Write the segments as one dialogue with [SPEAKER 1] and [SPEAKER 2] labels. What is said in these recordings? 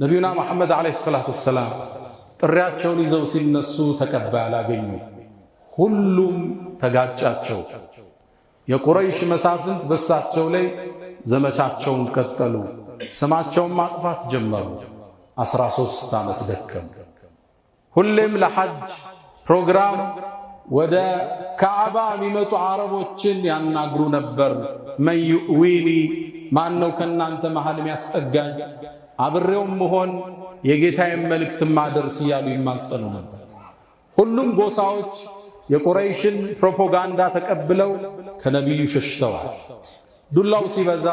[SPEAKER 1] ነቢዩና መሐመድ ዓለይሂ ሰላቱ ወሰላም ጥሪያቸውን ይዘው ሲነሱ ተቀባይ አላገኙ። ሁሉም ተጋጫቸው። የቁረይሽ መሳፍንት በሳቸው ላይ ዘመቻቸውን ቀጠሉ። ስማቸውን ማጥፋት ጀመሩ። 13 ዓመት ደከሙ። ሁሌም ለሐጅ ፕሮግራም ወደ ካዕባ የሚመጡ አረቦችን ያናግሩ ነበር። መን ዩእዊኒ፣ ማን ነው ከናንተ መሃል የሚያስጠጋኝ፣ አብሬውም መሆን የጌታዬን መልእክት ማደርስ እያሉ ይማጸኑ ነበር። ሁሉም ጎሳዎች የቁረይሽን ፕሮፓጋንዳ ተቀብለው ከነቢዩ ሸሽተዋል። ዱላው ሲበዛ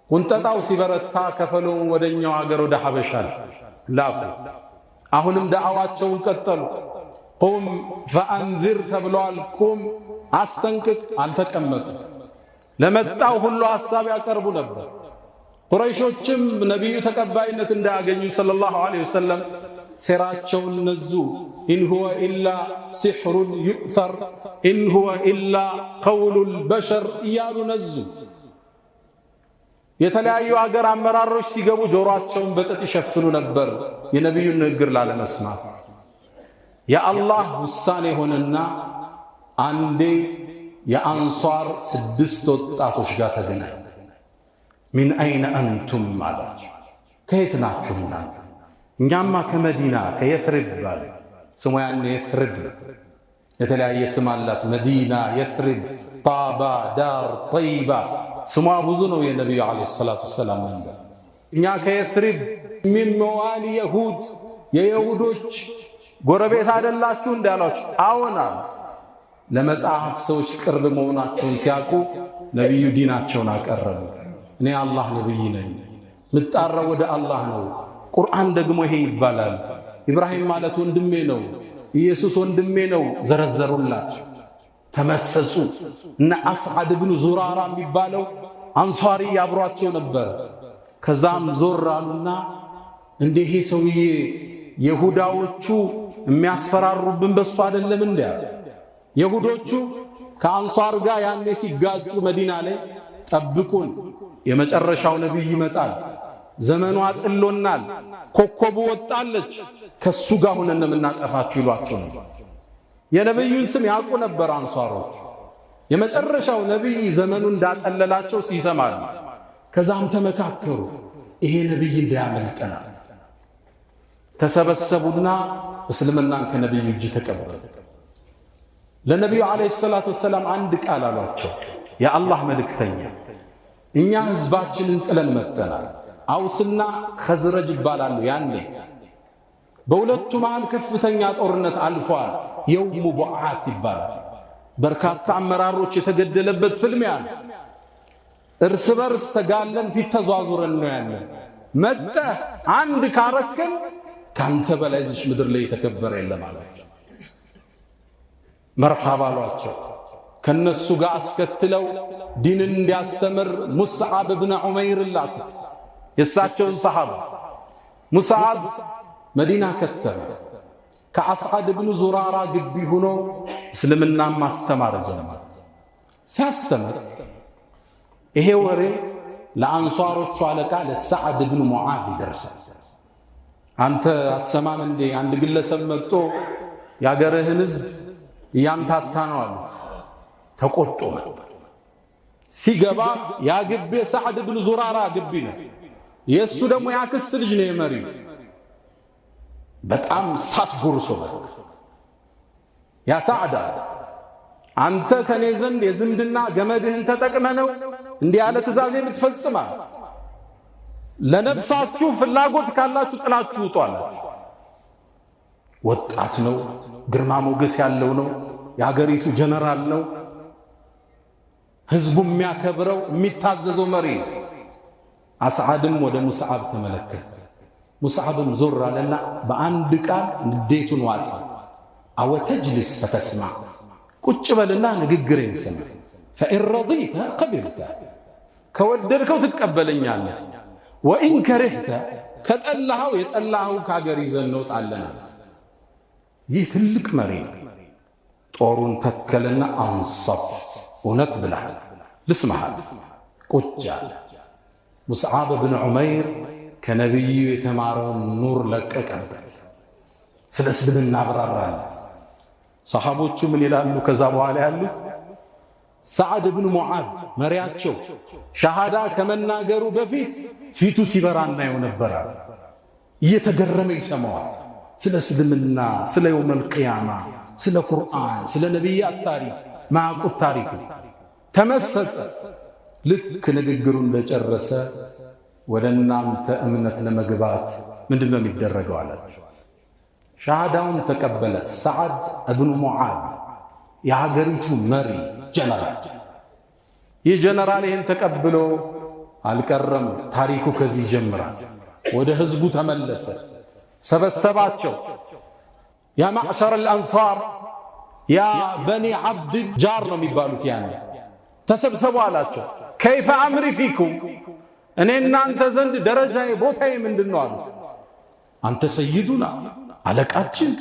[SPEAKER 1] ቁንጠጣው ሲበረታ ከፈሉን ወደኛው አገር ወደ ሐበሻ ላኩ። አሁንም ዳዕዋቸውን ቀጠሉ። ቁም ፈአንዚር ተብለዋል። ቁም አስጠንቅቅ፣ አልተቀመጡም። ለመጣው ሁሉ ሐሳብ ያቀርቡ ነበር። ቁረይሾችም ነቢዩ ተቀባይነት እንዳያገኙ ሰለላሁ ዐለይሂ ወሰለም ሴራቸውን ነዙ። ኢን ሁወ ኢላ ሲሕሩን ዩእተር ኢን ሁወ ኢላ ቀውሉል በሸር እያሉ ነዙ። የተለያዩ አገር አመራሮች ሲገቡ ጆሮአቸውን በጥጥ ይሸፍኑ ነበር የነቢዩን ንግግር ላለመስማት። የአላህ ውሳኔ ሆነና አንዴ የአንሷር 6 ወጣቶች ጋር ተገናኙ። ሚን አይነ አንቱም አላቸው። ከየት ናችሁ እናንተ? እኛማ ከመዲና ከየትሪብ ባለ ስሙ ያኔ የትሪብ የተለያየ ስም አላት። መዲና፣ የትሪብ፣ ጣባ፣ ዳር፣ ጠይባ ስሟ ብዙ ነው። የነቢዩ ዓለይሂ ሰላቱ ወሰላም መንደር። እኛ ከየትሪብ ሚን መዋሊ የሁድ የይሁዶች ጎረቤት አይደላችሁ እንዳሏቸው አዎና ለመጽሐፍ ሰዎች ቅርብ መሆናቸውን ሲያውቁ ነቢዩ ዲናቸውን አቀረቡ። እኔ አላህ ነቢይ ነኝ፣ ምጣራው ወደ አላህ ነው። ቁርአን ደግሞ ይሄ ይባላል። ኢብራሂም ማለት ወንድሜ ነው፣ ኢየሱስ ወንድሜ ነው። ዘረዘሩላቸው፣ ተመሰሱ። እና አስዓድ ብኑ ዙራራ የሚባለው አንሷሪ ያብሯቸው ነበር። ከዛም ዞር አሉና እንዲህ ሰውዬ የሁዳዎቹ የሚያስፈራሩብን በሱ አይደለም እንዴ? የሁዶቹ ከአንሷር ጋር ያኔ ሲጋጩ መዲና ላይ ጠብቁን፣ የመጨረሻው ነቢይ ይመጣል፣ ዘመኑ አጥሎናል፣ ኮከቡ ወጣለች፣ ከሱ ጋር ሆነን የምናጠፋችሁ ይሏቸው ነው። የነቢዩን ስም ያውቁ ነበር አንሷሮች። የመጨረሻው ነቢይ ዘመኑ እንዳጠለላቸው ሲሰማሉ። ከዛም ተመካከሩ፣ ይሄ ነቢይ እንዳያመልጠናል። ተሰበሰቡና እስልምናን ከነቢዩ እጅ ተቀበሉ። ለነቢዩ ዓለይሂ ሰላቱ ወሰላም አንድ ቃል አሏቸው። የአላህ መልእክተኛ፣ እኛ ህዝባችንን ጥለን መጥተናል። አውስና ኸዝረጅ ይባላሉ። ያኔ በሁለቱ መሃል ከፍተኛ ጦርነት አልፏል። የውሙ ቡዓት ይባላል። በርካታ አመራሮች የተገደለበት ፍልሚያ ነው። እርስ በርስ ተጋለን ፊት ተዟዙረን ነው ያለን። መጠህ አንድ ካረከን ካንተ በላይ እዚህ ምድር ላይ የተከበረ የለም አላቸው። መርሐባ አሏቸው። ከነሱ ጋር አስከትለው ዲንን እንዲያስተምር ሙስዓብ ብን ዑመይር ላኩት። የእሳቸውን ሰሓባ ሙስዓብ መዲና ከተመ። ከአስዓድ ብን ዙራራ ግቢ ሆኖ እስልምናን ማስተማር ጀመረ። ሲያስተምር ይሄ ወሬ ለአንሷሮቹ አለቃ ለሰዓድ ብን ሙዓዝ ይደርሳል። አንተ አትሰማም እንዴ? አንድ ግለሰብ መጥቶ ያገርህን ህዝብ እያምታታ ነው አሉት። ተቆጦ ነበር። ሲገባ ያ ግቢ ሰዓድ ብን ዙራራ ግቢ ነው። የእሱ ደግሞ ያክስት ልጅ ነው የመሪው። በጣም ሳት ጎርሶ ያ ሰዓድ አንተ ከኔ ዘንድ የዝምድና ገመድህን ተጠቅመ ነው እንዲህ ያለ ትእዛዝ የምትፈጽማ? ለነፍሳችሁ ፍላጎት ካላችሁ ጥላችሁ ውጡ አላችሁ። ወጣት ነው፣ ግርማ ሞገስ ያለው ነው፣ የአገሪቱ ጀነራል ነው፣ ህዝቡ የሚያከብረው የሚታዘዘው መሪ ነው። አስዓድም ወደ ሙስዓብ ተመለከተ። ሙስዓብም ዞር አለና በአንድ ቃል ንዴቱን ዋጠ። አወተጅልስ ፈተስማ፣ ቁጭ በልና ንግግሬን ስማ። ፈኢን ረዲተ ቀቢልተ፣ ከወደድከው ትቀበለኛለህ። ወኢን ከሪህተ፣ ከጠላኸው የጠላኸው ከአገር ይዘን እንወጣለን። ይህ ትልቅ መሪ ጦሩን ተከለና አንሰፍት፣ እውነት ብለሃል፣ ልስማሃል። ቁጭ አለ። ሙስዓብ ብን ዑመይር ከነብዩ የተማረውን ኑር ለቀቀበት ስለ እስልምና አብራራለት ሰሃቦቹ ምን ይላሉ ከዛ በኋላ ያሉ ሰዓድ ኢብኑ ሙዓዝ መሪያቸው ሸሃዳ ከመናገሩ በፊት ፊቱ ሲበራና ይው ነበር እየተገረመ ይሰማዋል ስለ እስልምና ስለ የውመል ቂያማ ስለ ቁርአን ስለ ነብያት ታሪክ ማቁት ታሪክ ተመሰሰ ልክ ንግግሩን ለጨረሰ ወደናንተ እምነት ለመግባት ምንድነው የሚደረገው አላቸው ሸሃዳውን ተቀበለ ሰዓድ ኢብኑ ሙዓዝ የሀገሪቱ መሪ ጀነራል ይህ ጀነራል ይህን ተቀብሎ አልቀረም ታሪኩ ከዚህ ይጀምራል ወደ ህዝቡ ተመለሰ ሰበሰባቸው ያ ማዕሸር الانصار ያ በኒ አብድ ጃር ነው የሚባሉት ያኔ ተሰብሰቡ አላቸው كيف امري فيكم እኔ እናንተ ዘንድ ደረጃዬ ቦታዬ ምንድነው አሉ አንተ ሰይዱና አለቃችን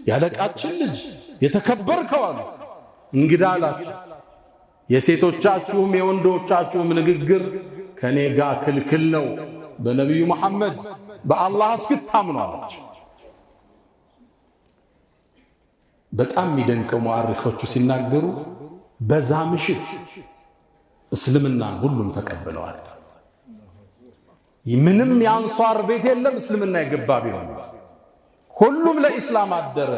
[SPEAKER 1] ያለቃችን ልጅ የተከበርከው አሉ እንግዳ አላቸው የሴቶቻችሁም የወንዶቻችሁም ንግግር ከኔ ጋር ክልክል ነው በነብዩ መሐመድ በአላህ እስክታምኑ አላቸው በጣም የሚደንቀው ሙአሪኾቹ ሲናገሩ በዛ ምሽት እስልምና ሁሉም ተቀበለዋል ምንም ያንሷር ቤት የለም እስልምና የገባ ቢሆን ሁሉም ለኢስላም አደረ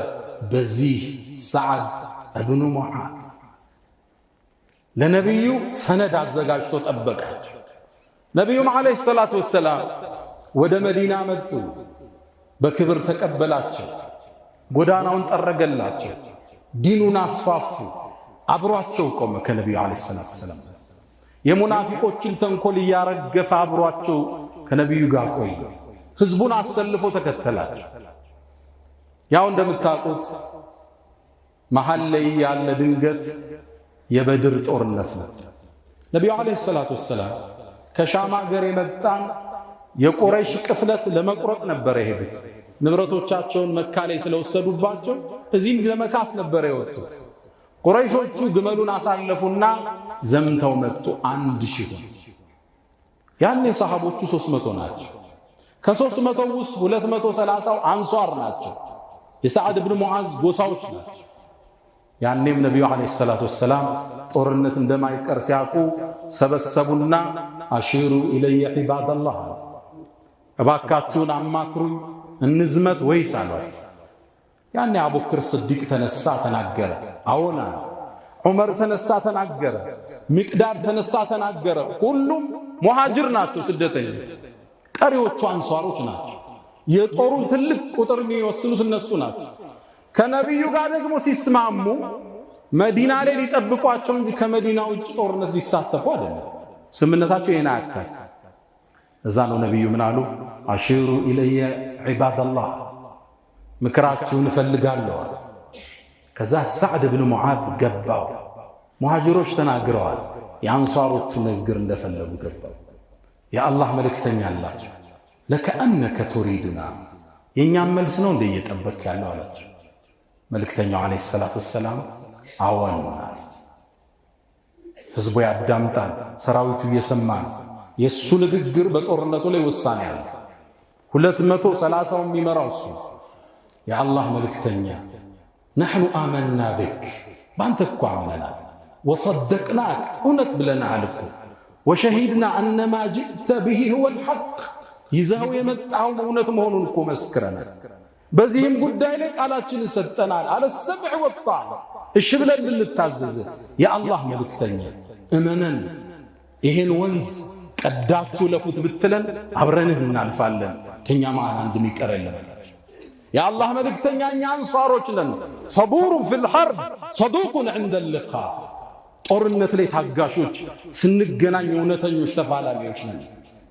[SPEAKER 1] በዚህ ሰዓድ ኢብኑ ሙዓዝ ለነብዩ ሰነድ አዘጋጅቶ ጠበቃቸው ነብዩም አለይሂ ሰላቱ ወሰላም ወደ መዲና መጡ በክብር ተቀበላቸው ጎዳናውን ጠረገላቸው ዲኑን አስፋፉ አብሯቸው ቆመ ከነብዩ አለይሂ ሰላቱ ወሰላም የሙናፊቆችን ተንኮል ያረገፈ አብሯቸው ከነብዩ ጋር ቆየ ህዝቡን አሰልፎ ተከተላቸው ያው እንደምታውቁት መሐል ላይ ያለ ድንገት የበድር ጦርነት ነው ነብዩ አለይሂ ሰላቱ ወሰላም ከሻማ ሀገር የመጣን የቁረይሽ ቅፍለት ለመቁረጥ ነበር የሄዱት ንብረቶቻቸውን መካ ላይ ስለወሰዱባቸው እዚህም ለመካስ ነበር የወጡት ቁረይሾቹ ግመሉን አሳለፉና ዘምተው መጡ 1000 ያኔ ሰሃቦቹ 300 ናቸው ከ300 ውስጥ 230 አንሷር ናቸው የሰዓድ ኢብኑ ሙዓዝ ጎሳዎች ናቸው ያኔም ነብዩ አለይሂ ሰላቱ ወሰላም ጦርነት እንደማይቀር ሲያቁ ሰበሰቡና አሺሩ ኢለየ ዒባደላህ እባካችሁን አማክሩኝ እንዝመት ወይስ አሏቸው ያኔ አቡበክር ስዲቅ ተነሳ ተናገረ አዎና ዑመር ተነሳ ተናገረ ሚቅዳድ ተነሳ ተናገረ ሁሉም ሙሃጅር ናቸው ስደተኞች ቀሪዎቹ አንሷሮች ናቸው የጦሩን ትልቅ ቁጥር የሚወስኑት እነሱ ናቸው ከነብዩ ጋር ደግሞ ሲስማሙ መዲና ላይ ሊጠብቋቸው እንጂ ከመዲና ውጭ ጦርነት ሊሳተፉ አይደለም ስምነታቸው የና አካት እዛ ነው ነብዩ ምን አሉ አሺሩ ኢለየ ዒባደላህ ምክራችሁን ፈልጋለሁ ከዛ ሰዓድ ኢብኑ ሙዓዝ ገባው ሙሃጅሮች ተናግረዋል የአንሷሮቹ ንግግር እንደፈለጉ ገባው የአላህ መልእክተኛ አላቸው ለከአነከ ቱሪዱና የኛም መልስ ነው እንደ እየጠበቅ ያለው አላቸው መልእክተኛው አለይሂ ሰላቱ ወሰላም አዎን ማለት ህዝቡ ያዳምጣል ሰራዊቱ እየሰማን የሱ ንግግር በጦርነቱ ላይ ውሳኔ ያለ 230 የሚመራው እሱ የአላህ መልእክተኛ نحن آمنا بك بانت እኮ አምነናል وصدقناك እውነት ብለናል እኮ وشهدنا أن ما جئت به هو الحق ይዘው የመጣው እውነት መሆኑን እኮ መስክረናል በዚህም ጉዳይ ላይ ቃላችንን ሰጠናል على السمع والطاعة እሺ ብለን ልንታዘዝ የአላህ መልእክተኛ እመነን ይሄን ወንዝ ቀዳችሁ ለፉት ብትለን አብረንህ እናልፋለን ከኛ ማን አንድም ይቀርልም يا الله ملكتني أني أنصاروች ነን صبور في الحرب صدوق عند اللقاء ጦርነት ላይ ታጋሾች ስንገናኝ እውነተኞች ተፋላሚዎች ነን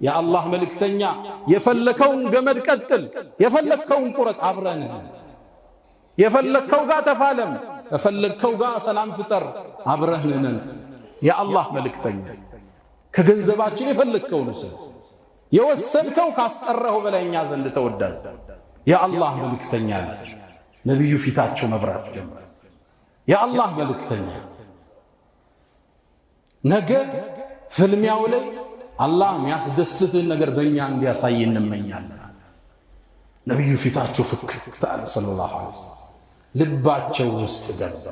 [SPEAKER 1] يا الله ملكتني የፈለከውን ገመድ ቀጥል የፈለከውን ቁረጥ አብረን የፈለከው ጋር ተፋለም የፈለከው ጋር ሰላም ፍጠር አብረን ነን يا الله ملكتني ከገንዘባችን የፈለከውን ሰው የወሰድከው ካስቀረው በላይኛ ዘንድ ተወዳጅ يا الله ملكتني አለች ነብዩ ፊታቸው መብራት ጀመረ يا الله ملكتني ነገ ፍልሚያው ላይ አላህ የሚያስደስትህን ነገር በእኛ እንዲያሳይ እንመኛለን። ነቢዩ ፊታቸው ፍክት አለ ሰለላሁ ዐለይሂ ወሰለም። ልባቸው ውስጥ ገባ።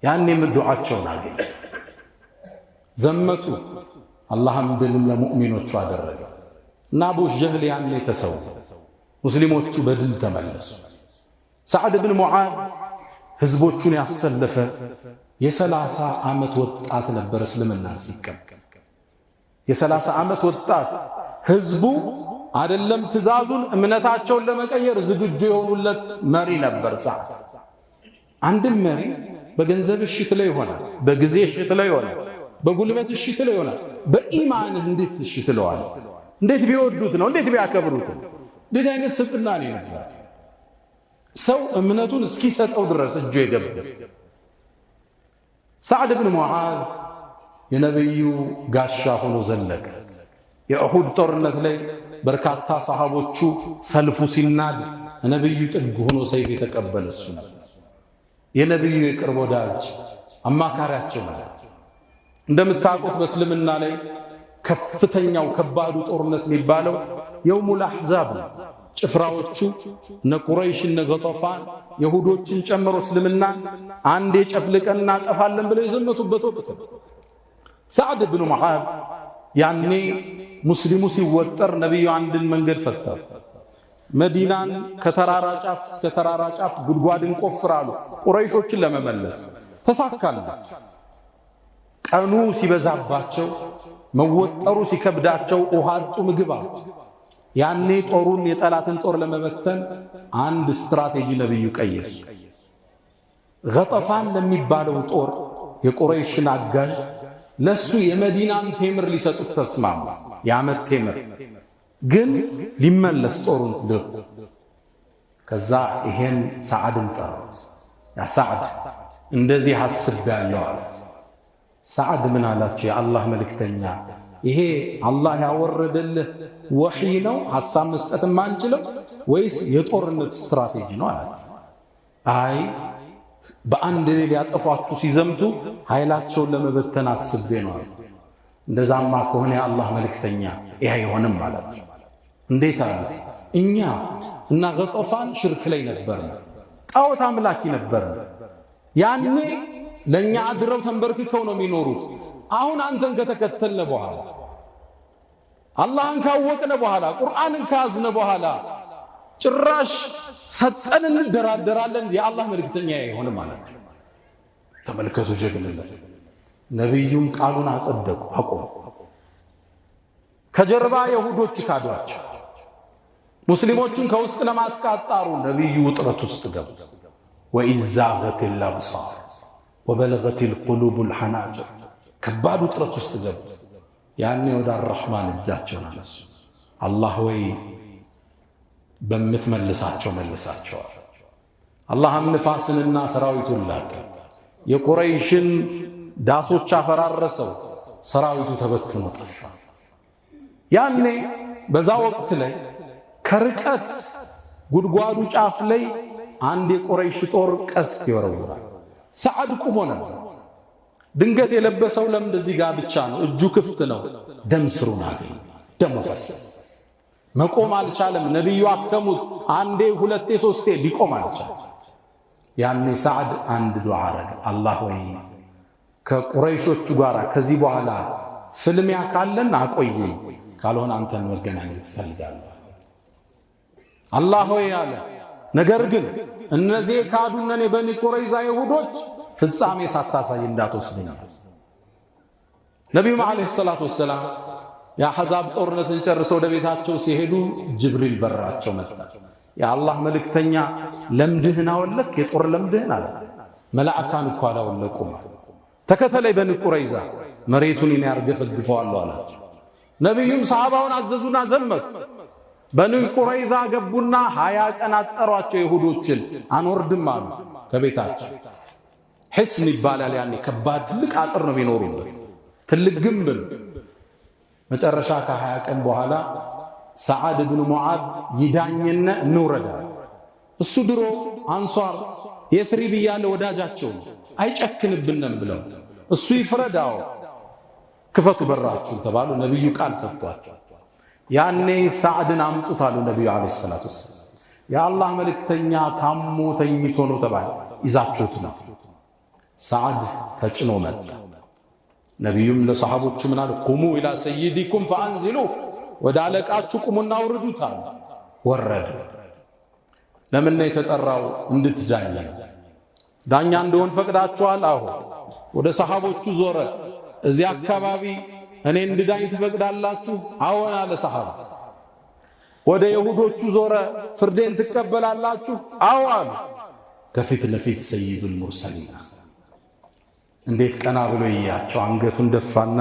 [SPEAKER 1] ያኔም ዱዓቸውን አገኘ። ዘመቱ። አላህም ድልም ለሙእሚኖቹ አደረገ እና አቡ ጀህል ያኔ ተሰው። ሙስሊሞቹ በድል ተመለሱ። ሰዓድ ብን ሙዓዝ ህዝቦቹን ያሰለፈ የ30 ዓመት ወጣት ነበር። እስልምና ሲቀበል የ30 ዓመት ወጣት ህዝቡ አይደለም ትእዛዙን እምነታቸውን ለመቀየር ዝግጁ የሆኑለት መሪ ነበር። ሰዓድ አንድም መሪ በገንዘብ እሽት ላይ ይሆናል፣ በጊዜ እሽት ላይ ይሆናል፣ በጉልበት እሽት ላይ ይሆናል። በኢማንህ እንዴት እሽት ለዋል? እንዴት ቢወዱት ነው? እንዴት ቢያከብሩት ነው? እንዴት አይነት ስብዕና ነው ነበር? ሰው እምነቱን እስኪሰጠው ድረስ እጁ የገባ ሰዓድ ብን ሙዓዝ የነብዩ ጋሻ ሆኖ ዘለቀ። የኡሁድ ጦርነት ላይ በርካታ ሰሃቦቹ ሰልፉ ሲናድ ነብዩ ጥግ ሆኖ ሰይፍ የተቀበለ እሱ ነው። የነብዩ የቅርብ ወዳጅ አማካሪያቸው ነው። እንደምታውቁት በእስልምና ላይ ከፍተኛው ከባዱ ጦርነት የሚባለው የውሙል አሕዛብ ነው። ጭፍራዎቹ እነ ቁረይሽ እነ ገጠፋን የሁዶችን ጨምሮ እስልምና አንዴ ጨፍልቀን እናጠፋለን ብለው የዘመቱበት ወቅት ነው። ሰዓድ ብን ሙዓዝ ያኔ ሙስሊሙ ሲወጠር ነቢዩ አንድን መንገድ ፈጠሩ። መዲናን ከተራራ ጫፍ እስከ ተራራ ጫፍ ጉድጓድን ቆፍራሉ ቁረይሾችን ለመመለስ ተሳካላቸው። ቀኑ ሲበዛባቸው መወጠሩ ሲከብዳቸው ውሃ አጡ፣ ምግብ አጡ። ያኔ ጦሩን የጠላትን ጦር ለመበተን አንድ ስትራቴጂ ነብዩ ቀየሱ። ገጠፋን ለሚባለው ጦር የቁረይሽን አጋዥ ለሱ የመዲናን ቴምር ሊሰጡት ተስማሙ። የዓመት ቴምር ግን ሊመለስ ጦሩን ልኩ። ከዛ ይሄን ሰዓድን ጠሩት። ያ ሰዓድ እንደዚህ አስቤያለሁ አሉት። ሰዓድ ምን አላቸው? የአላህ መልእክተኛ ይሄ አላህ ያወረደልህ ወሕይ ነው ሐሳብ መስጠት ማንችለው ወይስ የጦርነት ስትራቴጂ ነው አላቸው። አይ በአንድ ላይ ሊያጠፏችሁ ሲዘምቱ ኃይላቸውን ለመበተን አስቤ ነው አሉ። እንደዛማ ከሆነ የአላህ መልእክተኛ ይሄ አይሆንም አላቸው። እንዴት አሉት? እኛ እና ገጠፋን ሽርክ ላይ ነበርን፣ ጣዖት አምላኪ ነበርን። ያኔ ለእኛ አድረው ተንበርክከው ነው የሚኖሩት። አሁን አንተን ከተከተልነ በኋላ አላህን ካወቅነ በኋላ ቁርአንን ካዝነ በኋላ ጭራሽ ሰጠን እንደራደራለን። የአላህ መልእክተኛ አይሆንም ማለት ነው። ተመልከቱ ጀግንነት። ነብዩም ቃሉን አጸደቁ፣ አቆሙ። ከጀርባ የሁዶች ካዷቸው። ሙስሊሞችን ከውስጥ ለማጥቃት ጣሩ። ነብዩ ውጥረት ውስጥ ገቡ። ወኢዛገቲል አብሳር ወበለገቲል ቁሉቡል ሐናጅር ከባድ ውጥረት ውስጥ ገቡ። ያኔ ወደ አርረሕማን እጃቸውን አነሱ። አላህ ወይ በምትመልሳቸው መልሳቸዋል። አላህም ንፋስንና ሰራዊቱን ላከ። የቁረይሽን ዳሶች አፈራረሰው። ሰራዊቱ ተበትኖ ጠፋ። ያኔ በዛ ወቅት ላይ ከርቀት ጉድጓዱ ጫፍ ላይ አንድ የቁረይሽ ጦር ቀስት ይወረውራል። ሰዓድ ቁሞ ነበር። ድንገት የለበሰው ለምድ እዚህ ጋር ብቻ ነው፣ እጁ ክፍት ነው። ደም ስሩን አገኘ። ደሙ ፈሰሰ። መቆም አልቻለም። ነቢዩ አከሙት። አንዴ ሁለቴ ሶስቴ ሊቆም አልቻለም። ያኔ ሰዓድ አንድ ዱዓ አረገ። አላህ ወይ ከቁረይሾቹ ጋር ከዚህ በኋላ ፍልሚያ ካለን አቆየኝ፣ ካልሆነ አንተን መገናኘት እፈልጋለሁ። አላህ ወይ አለ። ነገር ግን እነዚህ ካዱነን የበኒ ቁረይዛ ይሁዶች ፍጻሜ ሳታሳይ እንዳትወስድኝ። ነቢዩም ዓለይሂ ሰላቱ ወሰላም የአሕዛብ ጦርነትን ጨርሰው ወደ ቤታቸው ሲሄዱ ጅብሪል በራቸው መጣ። የአላህ መልእክተኛ ለምድህን አወለክ? የጦር ለምድህን አለ። መላእካን እኮ አላወለቁም። ተከተለኝ በኒ ቁረይዛ፣ መሬቱን እኔ አርገፈግፈዋለሁ አላቸው። ነቢዩም ሰሃባውን አዘዙና ዘመቱ። በኒ ቁረይዛ ገቡና 20 ቀን አጠሯቸው። ይሁዶችን አንወርድም አሉ ከቤታቸው። ሕስን ይባላል። ያኔ ከባድ ትልቅ አጥር ነው የሚኖሩበት፣ ትልቅ ግንብ ነው። መጨረሻ ከ20 ቀን በኋላ ሰዓድ ብን ሙዓዝ ይዳኝነ እንውረዳ። እሱ ድሮ አንሷር የትሪብ እያለ ወዳጃቸው አይጨክንብንም ብለው እሱ ይፍረዳው። ክፈቱ በራችሁ ተባሉ። ነብዩ ቃል ሰጥቷቸው ያኔ ሰዓድን አምጡት አሉ ነብዩ አለይሂ ሰላቱ ወሰለም። የአላህ መልእክተኛ ታሞ ተኝቶ ነው ተባለ። ይዛችሁት ነው። ሰዓድ ተጭኖ መጣ። ነብዩም ለሰሃቦቹ ምን አሉ? ቁሙ ኢላ ሰይዲኩም ፈአንዚሉ፣ ወደ አለቃችሁ ቁሙና አውርዱት አሉ። ወረደ። ለምን ነው የተጠራው? እንድትዳኝ ነው። ዳኛ እንደሆን ፈቅዳችኋል? አዎ። ወደ ሰሃቦቹ ዞረ። እዚህ አካባቢ እኔ እንድዳኝ ትፈቅዳላችሁ? አዎን አለ ሰሃባ። ወደ ይሁዶቹ ዞረ። ፍርዴን ትቀበላላችሁ? አዎ አሉ። ከፊት ለፊት ሰይዱል ሙርሰሊን እንዴት ቀና ብሎ ይያቸው አንገቱን ደፋና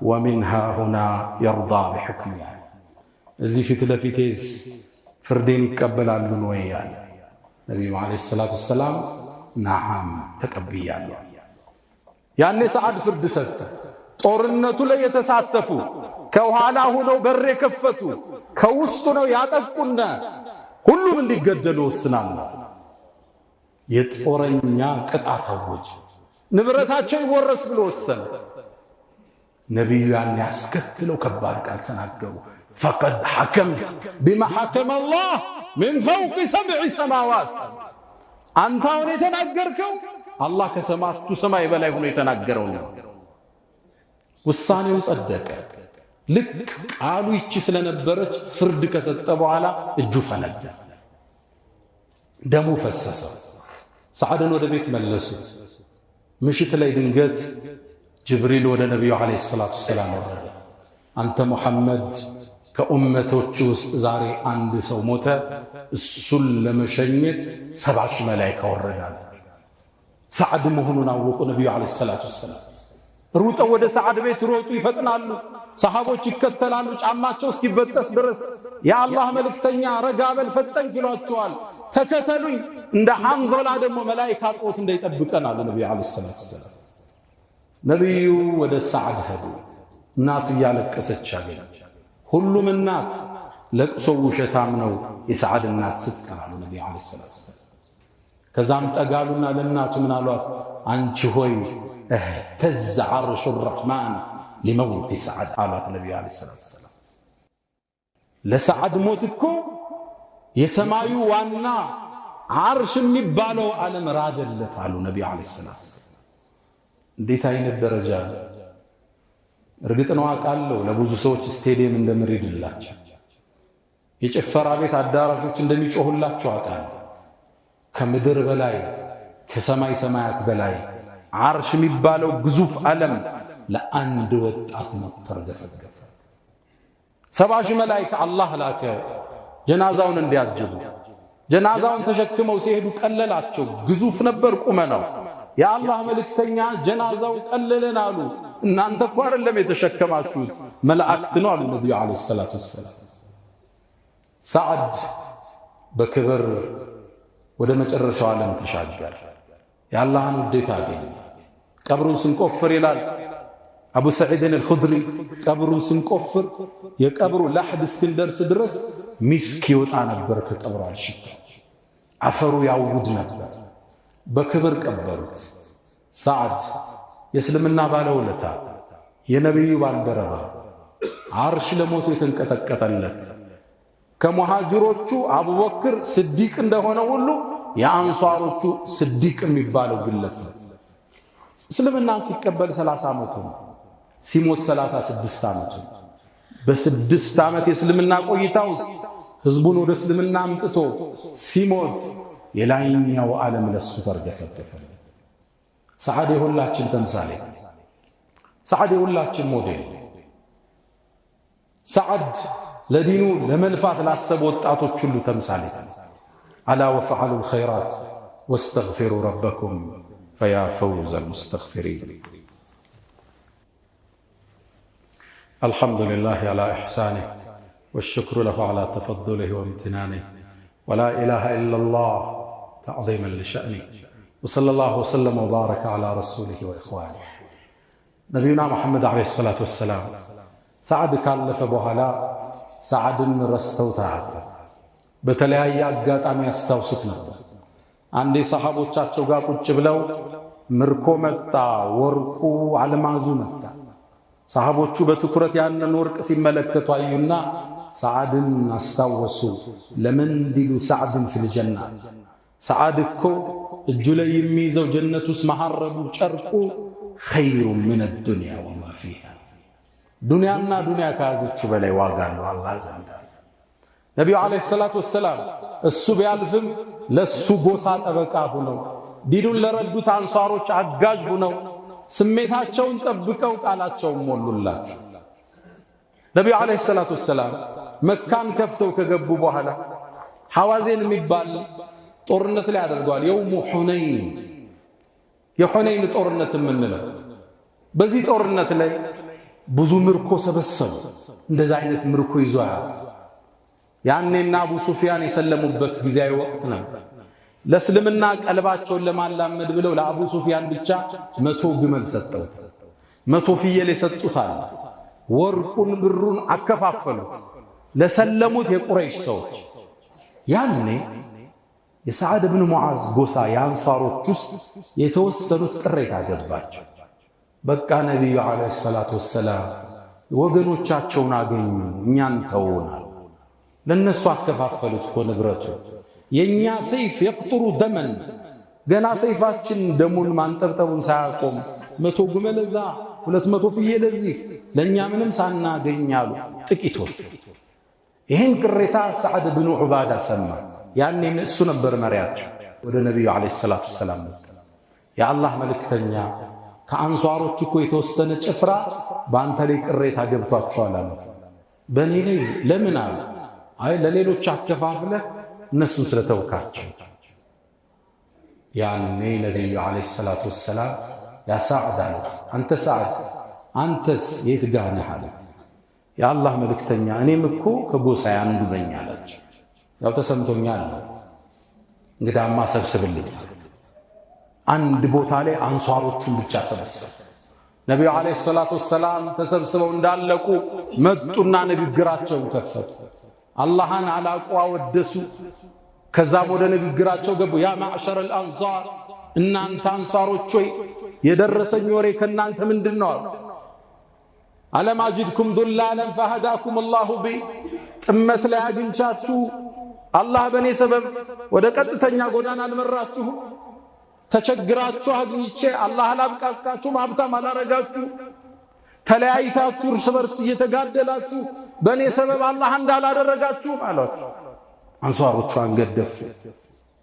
[SPEAKER 1] ወሚንሃ ሁና የርዳ ቢሕክም ያለ እዚህ ፊት ለፊቴስ ፍርዴን ይቀበላሉ ነው ያለ ነብዩ አለይሂ ሰላቱ ሰላም ነዓም ተቀብያለሁ። ያኔ ሰዓድ ፍርድ ሰጠ። ጦርነቱ ላይ የተሳተፉ ከኋላ ሆነው በር የከፈቱ ከውስጡ ነው ያጠቁና ሁሉም እንዲገደሉ ወስናሉ። የጦረኛ ቅጣት አወጀ። ንብረታቸው ይወረስ ብሎ ወሰነ። ነብዩ ያን ያስከትለው ከባድ ቃል ተናገሩ። ፈቀድ ሐከምት ቢማ ሐከመ አላህ ሚን ፈውቅ ሰብዕ ሰማዋት። አንተ አሁን የተናገርከው አላህ ከሰማቱ ሰማይ በላይ ሆኖ የተናገረው ነው። ውሳኔው ጸደቀ። ልክ ቃሉ ይቺ ስለነበረች ፍርድ ከሰጠ በኋላ እጁ ፈነዳ፣ ደሙ ፈሰሰ። ሰዓድን ወደ ቤት መለሱት። ምሽት ላይ ድንገት ጅብሪል ወደ ነብዩ አለይሂ ሰላቱ ሰላም ወረደ። አንተ ሙሐመድ ከኡመቶች ውስጥ ዛሬ አንድ ሰው ሞተ፣ እሱን ለመሸኘት 70 መላእክት ወረዳሉ። ሰዓድ መሆኑን አወቁ ነብዩ አለይሂ ሰላቱ ሰላም። ሩጠው ወደ ሰዓድ ቤት ሮጡ፣ ይፈጥናሉ። ሰሃቦች ይከተላሉ ጫማቸው እስኪበጠስ ድረስ። የአላህ መልእክተኛ ረጋ በል ፈጠንክ ይሏቸዋል። ተከተሉኝ። እንደ ሐንዘላ ደግሞ መላእክት አጥቆት እንዳይጠብቀን አለ ነብዩ አለይሂ ሰላቱ ሰላም። ነብዩ ወደ ሰዓድ ሄዱ። እናቱ እያለቀሰች አገኘ። ሁሉም እናት ለቅሶ ውሸታም ነው፣ የሰዓድ እናት ስትቀራሉ ነብዩ አለይሂ ሰላቱ ሰላም። ከዛም ጠጋሉና ለእናቱ ምን አሏት? አንቺ ሆይ اهتز عرش الرحمن لموت سعد قالت النبي عليه الصلاة والسلام. لسعد موتكو يسمايو وانا عرش የሚባለው ዓለም ራደለት አሉ ነብዩ አለይሂ ሰላም። እንዴት አይነት ደረጃ! እርግጥ ነው አውቃለሁ ለብዙ ሰዎች ስቴዲየም እንደምሪድላቸው የጭፈራ ቤት አዳራሾች እንደሚጮሁላቸው አውቃለሁ። ከምድር በላይ ከሰማይ ሰማያት በላይ ዓርሽ የሚባለው ግዙፍ ዓለም ለአንድ ወጣት ነው ተርገፈገፈ። 70 መላእክት አላህ ላከ ጀናዛውን እንዲያጅቡ። ጀናዛውን ተሸክመው ሲሄዱ ቀለላቸው። ግዙፍ ነበር ቁመናው። የአላህ መልእክተኛ ጀናዛው ቀለለን አሉ። እናንተ እኮ አይደለም የተሸከማችሁት መላእክት ነው አሉ ነብዩ አለይሂ ሰላቱ ወሰላም። ሰዓድ በክብር ወደ መጨረሻው ዓለም ተሻገረ። የአላህን ውዴታ አገኘ። ቀብሩን ስንቆፍር ይላል አቡ ሰዒድ አልኹድሪ፣ ቀብሩን ስንቆፍር የቀብሩ ላሕድ እስክንደርስ ድረስ ሚስክ ይወጣ ነበር ከቀብሩ አልሽታ፣ አፈሩ ያውድ ነበር። በክብር ቀበሩት። ሰዓድ የእስልምና ባለውለታ፣ የነቢዩ ባልደረባ፣ ዓርሽ ለሞቱ የተንቀጠቀጠለት፣ ከሙሃጅሮቹ አቡበክር ስዲቅ እንደሆነ ሁሉ የአንሷሮቹ ስዲቅ የሚባለው ግለሰብ እስልምና ሲቀበል 30 ዓመቱ ነው። ሲሞት 36 ዓመቱ። በ6 ዓመት የእስልምና ቆይታ ውስጥ ህዝቡን ወደ እስልምና አምጥቶ ሲሞት የላይኛው ዓለም ለሱ ተርገፈገፈ። ሰዓድ የሁላችን ተምሳሌት፣ ሰዓድ የሁላችን ሞዴል። ሰዓድ ለዲኑ ለመልፋት ላሰቡ ወጣቶች ሁሉ ተምሳሌት። ألا وفعلوا الخيرات واستغفروا ربكم فيا فوز المستغفرين. الحمد لله على إحسانه والشكر له على تفضله وامتنانه ولا إله إلا الله تعظيما لشأنه وصلى الله وسلم وبارك على رسوله وإخوانه نبينا محمد عليه الصلاة والسلام. سعد كالف بوهلا سعد رستوتها በተለያየ አጋጣሚ ያስታውሱት ነበር። አንዴ ሰሃቦቻቸው ጋር ቁጭ ብለው ምርኮ መጣ፣ ወርቁ አልማዙ መጣ። ሰሃቦቹ በትኩረት ያንን ወርቅ ሲመለከቱ አዩና ሰዓድን አስታወሱ። ለምን ዲሉ ሰዓድን ፊል ጀና ሰዓድ እኮ እጁ ላይ የሚይዘው ጀነት ውስጥ መሐረቡ ጨርቁ ኸይሩ ምን الدنيا وما فيها ዱንያና ዱንያ ከያዘችው በላይ ዋጋ አለው አላህ ዘንድ። ነቢዩ ዓለይሂ ሰላቱ ወሰላም እሱ ቢያልፍም ለሱ ጎሳ ጠበቃ ሆነው ዲኑን ለረዱት አንሷሮች አጋዥ ሆነው ስሜታቸውን ጠብቀው ቃላቸውን ሞሉላቸው። ነቢዩ ዓለይሂ ሰላቱ ወሰላም መካን ከፍተው ከገቡ በኋላ ሐዋዜን የሚባል ጦርነት ላይ አድርገዋል። የውሙ ሁነይን የሁነይን ጦርነት የምንለው በዚህ ጦርነት ላይ ብዙ ምርኮ ሰበሰቡ። እንደዛ አይነት ምርኮ ይዟል። ያኔና አቡ ሱፊያን የሰለሙበት ጊዜያዊ ወቅት ነው። ለእስልምና ቀልባቸውን ለማላመድ ብለው ለአቡ ሱፊያን ብቻ 100 ግመል ሰጠውት፣ 100 ፍየል የሰጡታል። ወርቁን ብሩን አከፋፈሉት ለሰለሙት የቁረይሽ ሰዎች። ያኔ የሰዓድ ብን ሙዓዝ ጎሳ የአንሷሮች ውስጥ የተወሰኑት ቅሬታ ገባቸው። በቃ ነቢዩ ዓለይሂ ሰላቱ ወሰላም ወገኖቻቸውን አገኙ፣ እኛን ተውናል። ለነሱ አከፋፈሉት እኮ ንብረቱ። የኛ ሰይፍ የፍጥሩ ደመን ገና ሰይፋችን ደሙን ማንጠብጠቡን ሳያቆም 100 ግመል እዛ 200 ፍየል እዚህ ለኛ ምንም ሳናገኛሉ ጥቂቶች። ይህን ቅሬታ ሰዓድ ብን ዑባዳ ሰማ። ያኔ እሱ ነበር መሪያቸው። ወደ ነቢዩ ዓለይሂ ሰላቱ ወሰላም የአላህ መልእክተኛ ከአንሷሮች እኮ የተወሰነ ጭፍራ በአንተ ላይ ቅሬታ ገብቷቸዋል አሉ። በእኔ ላይ ለምን አሉ? አይ ለሌሎች አከፋፍለህ እነሱን ስለተውካቸው። ያኔ ነቢዩ ዓለይሂ ሰላቱ ወሰላም ያ ሰዓድ አሉ፣ አንተ ሰዓድ አንተስ የት ጋር ነህ አሉት። የአላህ መልእክተኛ እኔም እኮ ከጎሳዬ አንዱ ነኝ አላቸው። ያው ተሰምቶኛል፣ እንግዳማ ሰብስብልኝ። አንድ ቦታ ላይ አንሷሮቹን ብቻ ሰበሰቡ። ነቢዩ ዓለይሂ ሰላቱ ወሰላም ተሰብስበው እንዳለቁ መጡና ንግግራቸውን ከፈቱ። አላህን አላቁ አወደሱ። ከዛም ወደ ንግግራቸው ገቡ። ያ ማዕሸረል አንሷር እናንተ አንሷሮች ሆይ የደረሰኝ ወሬ ከናንተ ምንድነው? አለም አጅድኩም ዱላለን ፈሃዳኩም አላሁ ቢ ጥመት ላይ አግኝቻችሁ አላህ በእኔ ሰበብ ወደ ቀጥተኛ ጎዳና አልመራችሁ? ተቸግራችሁ አግኝቼ አላህ አላብቃቃችሁ ሀብታም አላረጋችሁ? ተለያይታችሁ እርስ በርስ እየተጋደላችሁ በእኔ ሰበብ አላህ እንዳላደረጋችሁ አሏቸው። አንሷሮቹ አንገደፉ።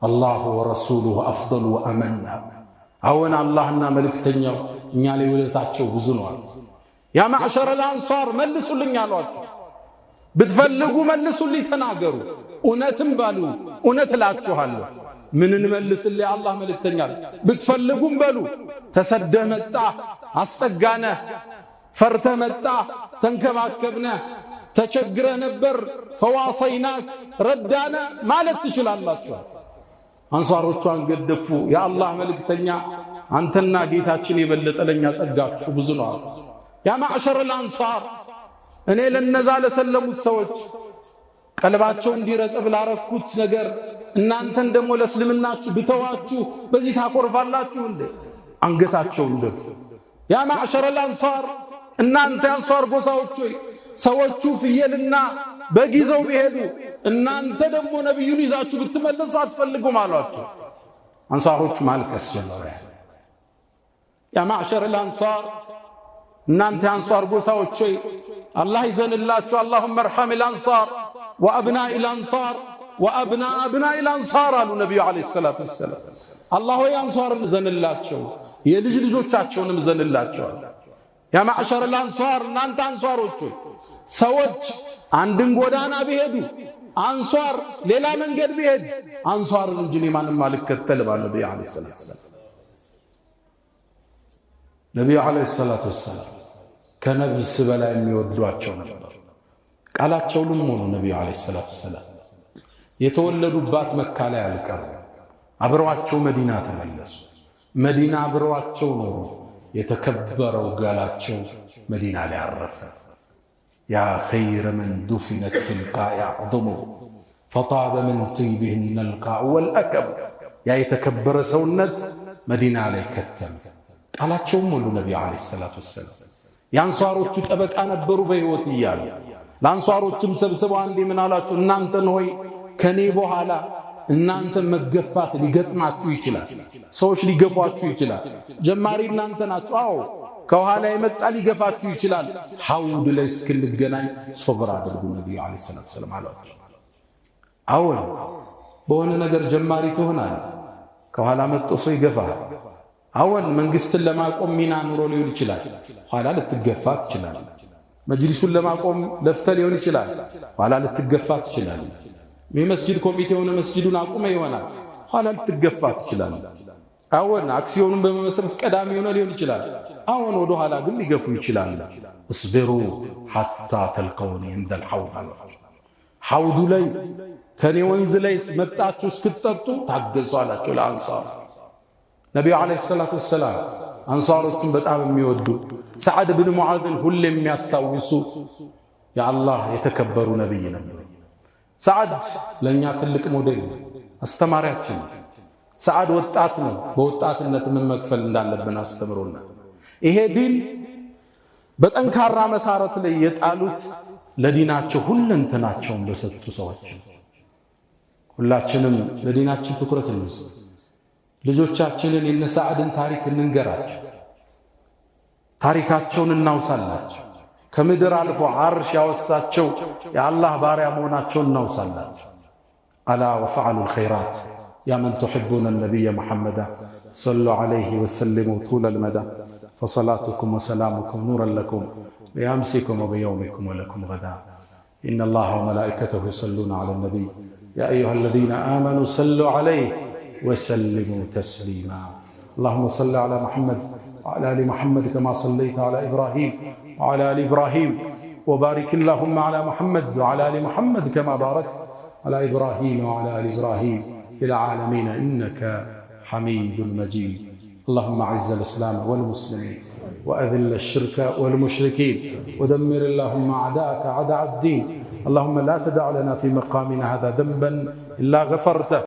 [SPEAKER 1] አላሁ ወረሱሉሁ አፍደሉ ወአመና። አሁን አላህና መልእክተኛው እኛ ላይ ውለታቸው ብዙ ነው። ያ ማዕሸረል አንሷር መልሱልኝ አሏቸው። ብትፈልጉ መልሱልኝ፣ ተናገሩ፣ እውነትም በሉ፣ እውነት እላችኋለሁ። ምንን መልስልኝ? አላህ መልእክተኛ ብትፈልጉም በሉ። ተሰደህ መጣ አስጠጋነህ፣ ፈርተህ መጣ ተንከባከብነህ፣ ተቸግረህ ነበር ፈዋሰይናክ ረዳነ ማለት ትችላላችሁ። አንሷሮቹ አንገደፉ። የአላህ መልእክተኛ አንተና ጌታችን የበለጠ ለኛ ጸጋችሁ ብዙ ነው። ያ ማዕሸረል አንሷር እኔ ለነዛ ለሰለሙት ሰዎች ቀልባቸው እንዲረጥብ ላረኩት ነገር እናንተን ደግሞ ለእስልምናችሁ ብተዋችሁ በዚህ ታኮርፋላችሁ እንዴ? አንገታቸውን ደፉ። ያ ማዕሸረል አንሷር እናንተ አንሷር ጎሳዎች ሆይ ሰዎቹ ፍየልና በጊዜው ቢሄዱ እናንተ ደግሞ ነብዩን ይዛችሁ ብትመለሱ አትፈልጉም አሏቸው። አንሷሮቹ ማልቀስ ጀመሩ። ያ ማዕሸረል አንሷር እናንተ አንሷር ጎሳዎች ሆይ አላህ ይዘንላችሁ። አላሁመ እርሐም الانصار وابناء الانصار وابناء ابناء الانصار አሉ ነብዩ አለይሂ ሰላቱ ወሰለም። አላህ ሆይ አንሷርን ዘንላቸው የልጅ ልጆቻቸውንም ዘንላቸው። ያ ማዕሸረ الانصار እናንተ አንሷሮች ሆይ ሰዎች አንድን ጎዳና ቢሄዱ አንሷር ሌላ መንገድ ቢሄድ አንሷርን እንጂ ማንም አልከተልም አለ ነብዩ አለይሂ ሰላቱ ወሰለም። ነብዩ አለይሂ ሰላቱ ወሰለም ከነብስ በላይ የሚወዷቸው ነበር። ቃላቸውንም ሆኑ ነብዩ አለይሂ ሰላቱ ወሰለም የተወለዱባት መካ ላይ አልቀሩ። አብረዋቸው መዲና ተመለሱ። መዲና አብረዋቸው ኖሩ። የተከበረው ጋላቸው መዲና ላይ አረፈ። ያ ኸይረ መን ዱፊነት ፊልቃእ ያዕظሙ ፈጣበ ምን ጥይብህነ ልቃእ ወልአከብ። ያ የተከበረ ሰውነት መዲና ላይ ከተመ። ቃላቸውም ሁሉ ነብዩ አለይሂ ሰላቱ ወሰለም የአንሷሮቹ ጠበቃ ነበሩ በህይወት እያሉ። ለአንሷሮቹም ሰብስበው አንዴ ምን አላቸው? እናንተን ሆይ ከኔ በኋላ እናንተ መገፋት ሊገጥማችሁ ይችላል። ሰዎች ሊገፏችሁ ይችላል። ጀማሪ እናንተ ናችሁ። አዎ ከኋላ የመጣ ሊገፋችሁ ይችላል። ሐውድ ላይ እስክንገናኝ ሶብር አድርጉ ነብዩ አለይሂ ሰላም አሏቸው። አሁን በሆነ ነገር ጀማሪ ትሆናለህ። ከኋላ መጥቶ ሰው ይገፋል። አሁን መንግስትን ለማቆም ሚና ኑሮ ሊሆን ይችላል። ኋላ ልትገፋ ትችላለህ። መጅሊሱን ለማቆም ለፍተ ሊሆን ይችላል። ኋላ ልትገፋ ትችላለህ። የመስጂድ ኮሚቴ የሆነ መስጂዱን አቁመ ይሆናል። ኋላ ልትገፋ ትችላለህ። አሁን አክሲዮኑን በመመስረት ቀዳሚ ሆነ ሊሆን ይችላል። አሁን ወደ ኋላ ግን ሊገፉ ይችላል። እስቢሩ ሐታ ተልቀውኒ እንደል ሐውድ አላቸው። ሐውዱ ላይ ከኔ ወንዝ ላይ መጣችሁ እስክትጠጡ ታገዙ አላቸው ለአንሷር። ነብዩ አለይሂ ሰላቱ ወሰላም አንሷሮቹን በጣም የሚወዱ ሰዓድ ብን ሙዓዝን ሁሌ የሚያስታውሱ የአላህ የተከበሩ ነብይ ነበሩ። ሰዓድ ለኛ ትልቅ ሞዴል አስተማሪያችን። ሰዓድ ወጣት ነው። በወጣትነት ምን መክፈል እንዳለብን አስተምሮናል። ይሄ ዲን በጠንካራ መሰረት ላይ የጣሉት ለዲናቸው ሁለንተናቸውን በሰጡ ሰዎች። ሁላችንም ለዲናችን ትኩረት እንስጥ። ልጆቻችንን የነ ሰዓድን ታሪክ እንንገራቸው። ታሪካቸውን እናውሳላቸው። ከምድር አልፎ ዓርሽ ያወሳቸው የአላህ ባሪያ መሆናቸውን እናውሳላቸው። አላ ወፈዐሉ الخيرات يا من تحبون النبي محمد صلوا عليه وسلموا طول المدى فصلاتكم وسلامكم نورا لكم بأمسكم وبيومكم ولكم غدا إن الله وملائكته يصلون على النبي يا أيها الذين آمنوا صلوا عليه وسلموا تسليما اللهم صل على محمد وعلى آل محمد كما صليت على إبراهيم وعلى آل إبراهيم وبارك اللهم على محمد وعلى آل محمد كما باركت على إبراهيم وعلى آل إبراهيم في العالمين إنك حميد مجيد اللهم أعز الإسلام والمسلمين وأذل الشرك والمشركين ودمر اللهم أعداءك أعداء الدين اللهم لا تدع لنا في مقامنا هذا ذنبا إلا غفرته